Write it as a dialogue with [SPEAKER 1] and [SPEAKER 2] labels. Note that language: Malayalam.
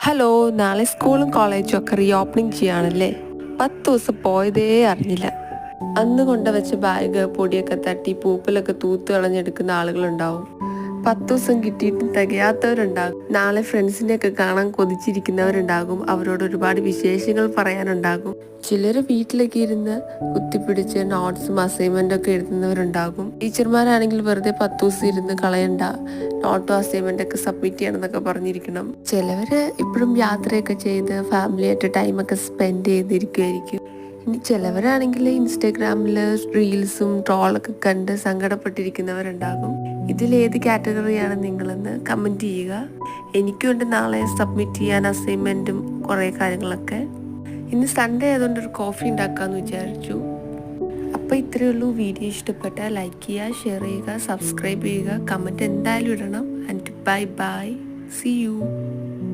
[SPEAKER 1] ഹലോ, നാളെ സ്കൂളും കോളേജും ഒക്കെ റീ ഓപ്പണിംഗ് ചെയ്യാണല്ലേ. 10 ദിവസം പോയതേ അറിഞ്ഞില്ല. അന്ന് കൊണ്ടുവച്ച ബാഗ് പൊടിയൊക്കെ തട്ടി പൂപ്പലൊക്കെ തൂത്ത് കളഞ്ഞെടുക്കുന്ന ആളുകളുണ്ടാവും. 10 ദിവസം കിട്ടിയിട്ടും തികയാത്തവരുണ്ടാകും. നാളെ ഫ്രണ്ട്സിനെയൊക്കെ കാണാൻ കൊതിച്ചിരിക്കുന്നവരുണ്ടാകും. അവരോട് ഒരുപാട് വിശേഷങ്ങൾ പറയാനുണ്ടാകും. ചിലർ വീട്ടിലൊക്കെ ഇരുന്ന് കുത്തിപ്പിടിച്ച് നോട്ട്സും അസൈൻമെൻ്റും ഒക്കെ എഴുതുന്നവരുണ്ടാകും. ടീച്ചർമാരാണെങ്കിൽ വെറുതെ 10 ദിവസം ഇരുന്ന് കളയണ്ട, നോട്ടും അസൈൻമെൻ്റൊക്കെ സബ്മിറ്റ് ചെയ്യണമെന്നൊക്കെ പറഞ്ഞിരിക്കണം. ചിലവർ ഇപ്പോഴും യാത്രയൊക്കെ ചെയ്ത് ഫാമിലിയായിട്ട് ടൈമൊക്കെ സ്പെൻഡ് ചെയ്തിരിക്കുമായിരിക്കും. ഇനി ചിലവരാണെങ്കിൽ ഇൻസ്റ്റാഗ്രാമിൽ റീൽസും ട്രോളൊക്കെ കണ്ട് സങ്കടപ്പെട്ടിരിക്കുന്നവരുണ്ടാകും. ഇതിലേത് കാറ്റഗറിയാണ് നിങ്ങളെന്ന് കമൻറ്റ് ചെയ്യുക. എനിക്കുണ്ട് നാളെ സബ്മിറ്റ് ചെയ്യാൻ അസൈൻമെൻറ്റും കുറേ കാര്യങ്ങളൊക്കെ. ഇന്ന് സൺഡേ ആയതുകൊണ്ട് ഒരു കോഫി ഉണ്ടാക്കാമെന്ന് വിചാരിച്ചു. അപ്പോൾ ഇത്രയേ ഉള്ളൂ. വീഡിയോ ഇഷ്ടപ്പെട്ടാൽ ലൈക്ക് ചെയ്യുക, ഷെയർ ചെയ്യുക, സബ്സ്ക്രൈബ് ചെയ്യുക, കമൻറ്റ് എന്തായാലും ഇടണം. And bye bye, see U.